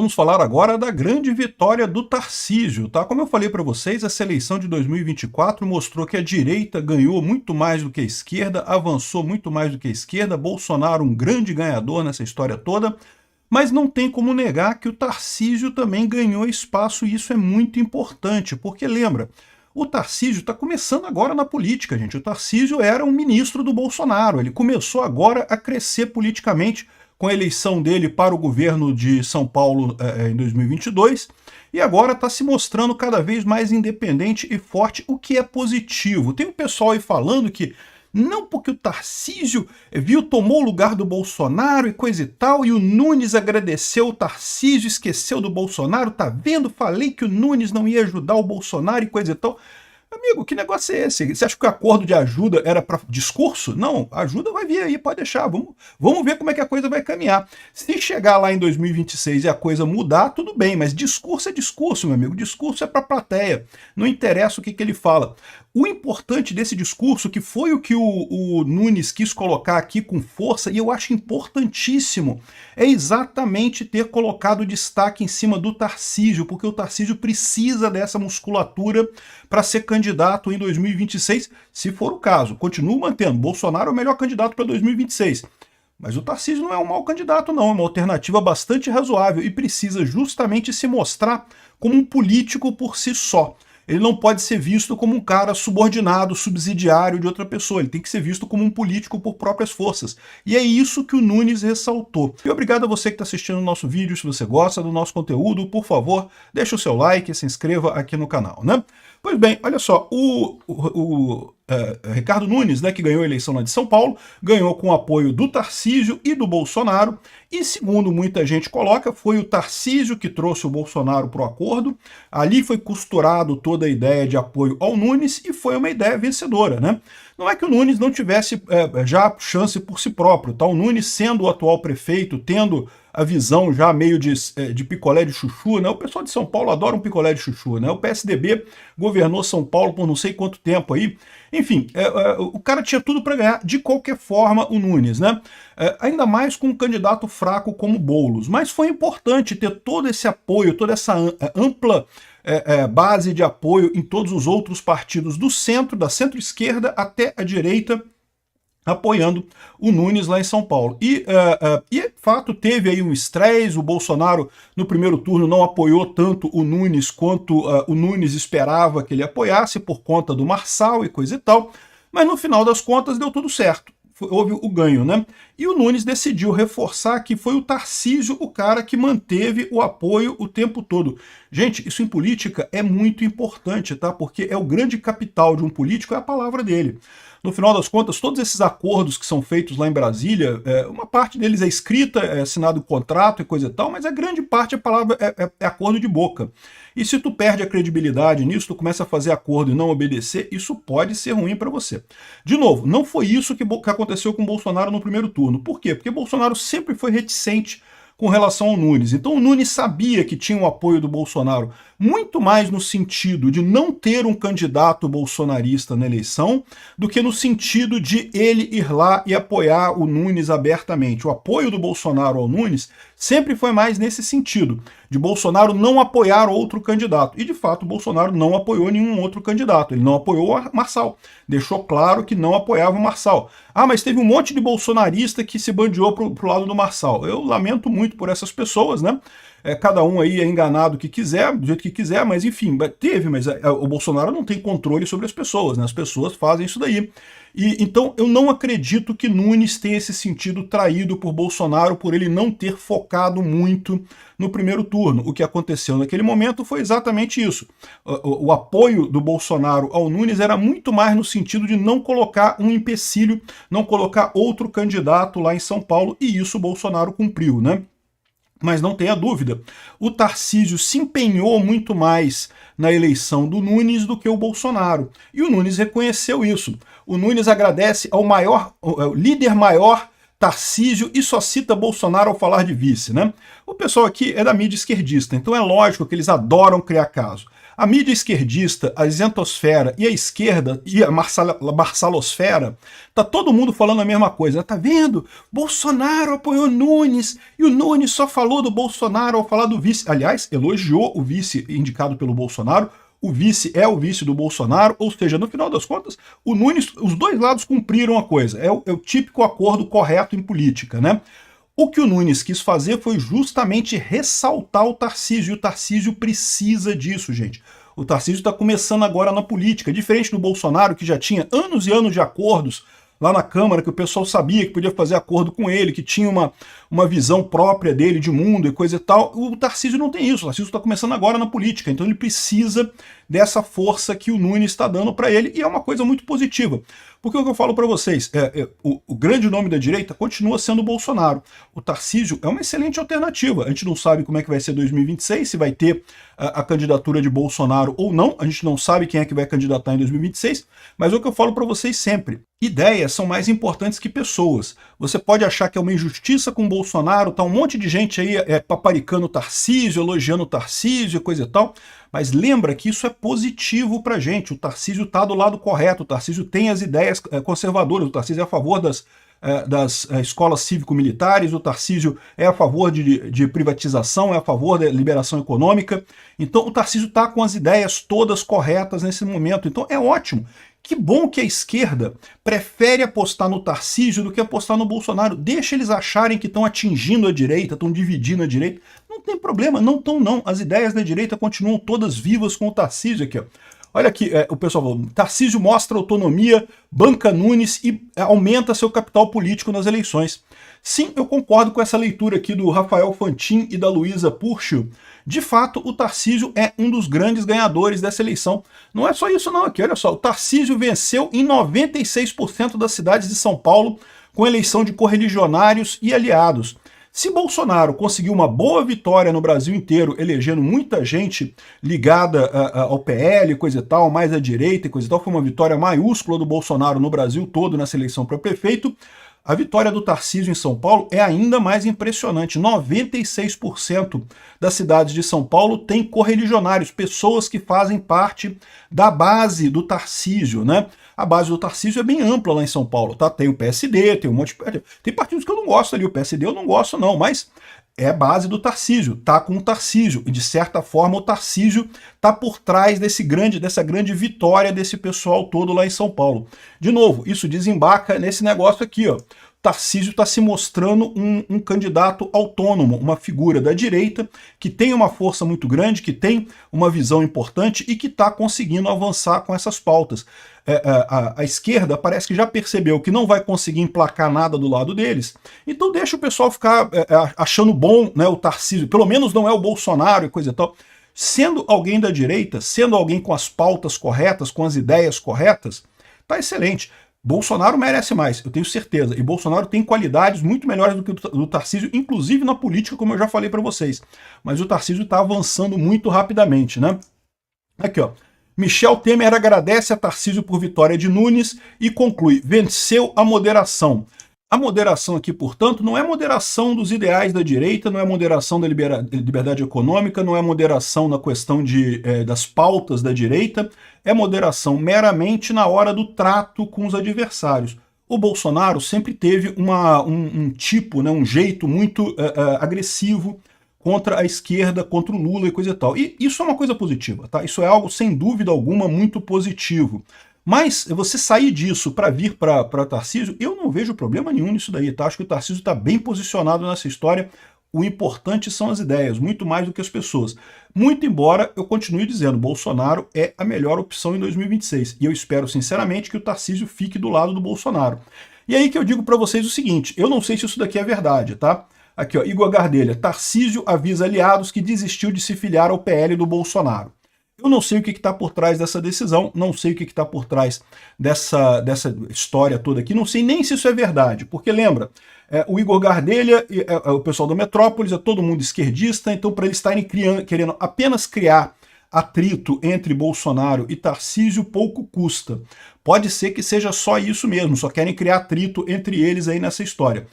Vamos falar agora da grande vitória do Tarcísio, tá? Como eu falei para vocês, essa eleição de 2024 mostrou que a direita ganhou muito mais do que a esquerda, avançou muito mais do que a esquerda, Bolsonaro um grande ganhador nessa história toda, mas não tem como negar que o Tarcísio também ganhou espaço e isso é muito importante, porque lembra, o Tarcísio está começando agora na política, gente. O Tarcísio era um ministro do Bolsonaro, ele começou agora a crescer politicamente com a eleição dele para o governo de São Paulo em 2022, e agora está se mostrando cada vez mais independente e forte, o que é positivo. Tem um pessoal aí falando que não porque o Tarcísio tomou o lugar do Bolsonaro e coisa e tal, e o Nunes agradeceu o Tarcísio, esqueceu do Bolsonaro, tá vendo? Falei que o Nunes não ia ajudar o Bolsonaro e coisa e tal. Amigo, que negócio é esse? Você acha que o acordo de ajuda era para discurso? Não, ajuda vai vir aí, pode deixar. Vamos ver como é que a coisa vai caminhar. Se chegar lá em 2026 e a coisa mudar, tudo bem, mas discurso é discurso, meu amigo. Discurso é para a plateia. Não interessa o que ele fala. O importante desse discurso, que foi o que o Nunes quis colocar aqui com força, e eu acho importantíssimo, é exatamente ter colocado destaque em cima do Tarcísio, porque o Tarcísio precisa dessa musculatura para ser candidato em 2026, se for o caso. Continuo mantendo, Bolsonaro é o melhor candidato para 2026. Mas o Tarcísio não é um mau candidato, não. É uma alternativa bastante razoável e precisa justamente se mostrar como um político por si só. Ele não pode ser visto como um cara subordinado, subsidiário de outra pessoa. Ele tem que ser visto como um político por próprias forças. E é isso que o Nunes ressaltou. E obrigado a você que está assistindo o nosso vídeo. Se você gosta do nosso conteúdo, por favor, deixa o seu like e se inscreva aqui no canal, né? Pois bem, olha só, Ricardo Nunes, né, que ganhou a eleição lá de São Paulo, ganhou com o apoio do Tarcísio e do Bolsonaro, e segundo muita gente coloca, foi o Tarcísio que trouxe o Bolsonaro para o acordo, ali foi costurado toda a ideia de apoio ao Nunes e foi uma ideia vencedora, né? Não é que o Nunes não tivesse já chance por si próprio, tá? O Nunes sendo o atual prefeito, tendo a visão já meio de picolé de chuchu, né? O pessoal de São Paulo adora um picolé de chuchu, né? O PSDB governou São Paulo por não sei quanto tempo aí. Enfim, o cara tinha tudo para ganhar de qualquer forma, o Nunes, né? Ainda mais com um candidato fraco como Boulos. Mas foi importante ter todo esse apoio, toda essa ampla base de apoio em todos os outros partidos do centro, da centro-esquerda até a direita, apoiando o Nunes lá em São Paulo. E de fato teve aí um estresse, o Bolsonaro no primeiro turno não apoiou tanto o Nunes quanto o Nunes esperava que ele apoiasse por conta do Marçal e coisa e tal, mas no final das contas deu tudo certo. Houve o ganho, né? E o Nunes decidiu reforçar que foi o Tarcísio o cara que manteve o apoio o tempo todo. Gente, isso em política é muito importante, tá? Porque é o grande capital de um político, é a palavra dele. No final das contas, todos esses acordos que são feitos lá em Brasília, uma parte deles é escrita, é assinado contrato e coisa e tal, mas a grande parte a palavra é acordo de boca. E se tu perde a credibilidade nisso, tu começa a fazer acordo e não obedecer, isso pode ser ruim para você. De novo, não foi isso que aconteceu com o Bolsonaro no primeiro turno. Por quê? Porque Bolsonaro sempre foi reticente com relação ao Nunes. Então o Nunes sabia que tinha o apoio do Bolsonaro, muito mais no sentido de não ter um candidato bolsonarista na eleição, do que no sentido de ele ir lá e apoiar o Nunes abertamente. O apoio do Bolsonaro ao Nunes sempre foi mais nesse sentido, de Bolsonaro não apoiar outro candidato. E, de fato, Bolsonaro não apoiou nenhum outro candidato. Ele não apoiou o Marçal. Deixou claro que não apoiava o Marçal. Ah, mas teve um monte de bolsonarista que se bandeou pro lado do Marçal. Eu lamento muito por essas pessoas, né? Cada um aí é enganado o que quiser, do jeito que quiser, mas enfim, teve, mas o Bolsonaro não tem controle sobre as pessoas, né? As pessoas fazem isso daí. E então eu não acredito que Nunes tenha esse sentido traído por Bolsonaro por ele não ter focado muito no primeiro turno. O que aconteceu naquele momento foi exatamente isso. O apoio do Bolsonaro ao Nunes era muito mais no sentido de não colocar um empecilho, não colocar outro candidato lá em São Paulo, e isso o Bolsonaro cumpriu, né? Mas não tenha dúvida, o Tarcísio se empenhou muito mais na eleição do Nunes do que o Bolsonaro. E o Nunes reconheceu isso. O Nunes agradece ao líder maior Tarcísio e só cita Bolsonaro ao falar de vice, né? O pessoal aqui é da mídia esquerdista, então é lógico que eles adoram criar caso. A mídia esquerdista, a isentosfera e a esquerda e a marsalosfera, tá todo mundo falando a mesma coisa. Tá vendo? Bolsonaro apoiou Nunes e o Nunes só falou do Bolsonaro ao falar do vice. Aliás, elogiou o vice indicado pelo Bolsonaro. O vice é o vice do Bolsonaro, ou seja, no final das contas, o Nunes, os dois lados cumpriram a coisa. É o típico acordo correto em política, né? O que o Nunes quis fazer foi justamente ressaltar o Tarcísio, e o Tarcísio precisa disso, gente. O Tarcísio está começando agora na política, diferente do Bolsonaro, que já tinha anos e anos de acordos lá na Câmara, que o pessoal sabia que podia fazer acordo com ele, que tinha uma visão própria dele de mundo e coisa e tal. O Tarcísio não tem isso, o Tarcísio está começando agora na política, então ele precisa dessa força que o Nunes está dando para ele, e é uma coisa muito positiva. Porque o que eu falo para vocês, o grande nome da direita continua sendo o Bolsonaro. O Tarcísio é uma excelente alternativa. A gente não sabe como é que vai ser 2026, se vai ter a candidatura de Bolsonaro ou não. A gente não sabe quem é que vai candidatar em 2026, mas é o que eu falo para vocês sempre. Ideias são mais importantes que pessoas. Você pode achar que é uma injustiça com o Bolsonaro, tá um monte de gente aí paparicando o Tarcísio, elogiando o Tarcísio e coisa e tal, mas lembra que isso é positivo pra gente. O Tarcísio tá do lado correto, o Tarcísio tem as ideias conservadoras, o Tarcísio é a favor das escolas cívico-militares, o Tarcísio é a favor de privatização, é a favor da liberação econômica. Então o Tarcísio está com as ideias todas corretas nesse momento, então é ótimo. Que bom que a esquerda prefere apostar no Tarcísio do que apostar no Bolsonaro. Deixa eles acharem que estão atingindo a direita, estão dividindo a direita. Não tem problema, não estão não. As ideias da direita continuam todas vivas com o Tarcísio aqui, ó. Olha aqui, o pessoal falou, Tarcísio mostra autonomia, banca Nunes e aumenta seu capital político nas eleições. Sim, eu concordo com essa leitura aqui do Rafael Fantin e da Luísa Purchio. De fato, o Tarcísio é um dos grandes ganhadores dessa eleição. Não é só isso não, aqui, olha só, o Tarcísio venceu em 96% das cidades de São Paulo com eleição de correligionários e aliados. Se Bolsonaro conseguiu uma boa vitória no Brasil inteiro, elegendo muita gente ligada ao PL, coisa e tal, mais à direita e coisa e tal, foi uma vitória maiúscula do Bolsonaro no Brasil todo nessa eleição para prefeito, a vitória do Tarcísio em São Paulo é ainda mais impressionante. 96% das cidades de São Paulo têm correligionários, pessoas que fazem parte da base do Tarcísio, né? A base do Tarcísio é bem ampla lá em São Paulo, tá? Tem o PSD, tem um monte de... Tem partidos que eu não gosto ali, o PSD eu não gosto não, mas é a base do Tarcísio, tá com o Tarcísio, e de certa forma o Tarcísio tá por trás dessa grande vitória desse pessoal todo lá em São Paulo. De novo, isso desembarca nesse negócio aqui, ó. Tarcísio está se mostrando um candidato autônomo, uma figura da direita que tem uma força muito grande, que tem uma visão importante e que está conseguindo avançar com essas pautas. A esquerda parece que já percebeu que não vai conseguir emplacar nada do lado deles, então deixa o pessoal ficar achando bom, né, o Tarcísio, pelo menos não é o Bolsonaro e coisa e tal. Sendo alguém da direita, sendo alguém com as pautas corretas, com as ideias corretas, tá excelente. Bolsonaro merece mais, eu tenho certeza, e Bolsonaro tem qualidades muito melhores do que o do Tarcísio, inclusive na política, como eu já falei para vocês. Mas o Tarcísio está avançando muito rapidamente, né? Aqui, ó. Michel Temer agradece a Tarcísio por vitória de Nunes e conclui, venceu a moderação. A moderação aqui, portanto, não é moderação dos ideais da direita, não é moderação da liberdade econômica, não é moderação na questão das pautas da direita, é moderação meramente na hora do trato com os adversários. O Bolsonaro sempre teve um tipo, né, um jeito muito agressivo contra a esquerda, contra o Lula e coisa e tal. E isso é uma coisa positiva, tá? Isso é algo, sem dúvida alguma, muito positivo. Mas você sair disso para vir para Tarcísio, eu não vejo problema nenhum nisso daí, tá? Acho que o Tarcísio está bem posicionado nessa história. O importante são as ideias, muito mais do que as pessoas. Muito embora eu continue dizendo, Bolsonaro é a melhor opção em 2026. E eu espero, sinceramente, que o Tarcísio fique do lado do Bolsonaro. E aí que eu digo para vocês o seguinte, eu não sei se isso daqui é verdade, tá? Aqui, ó, Igor Gardelha, Tarcísio avisa aliados que desistiu de se filiar ao PL do Bolsonaro. Eu não sei o que está por trás dessa decisão, não sei o que está por trás dessa história toda aqui, não sei nem se isso é verdade, porque lembra, o Igor Gardelha, o pessoal da Metrópolis, é todo mundo esquerdista, então para eles estarem querendo apenas criar atrito entre Bolsonaro e Tarcísio, pouco custa. Pode ser que seja só isso mesmo, só querem criar atrito entre eles aí nessa história.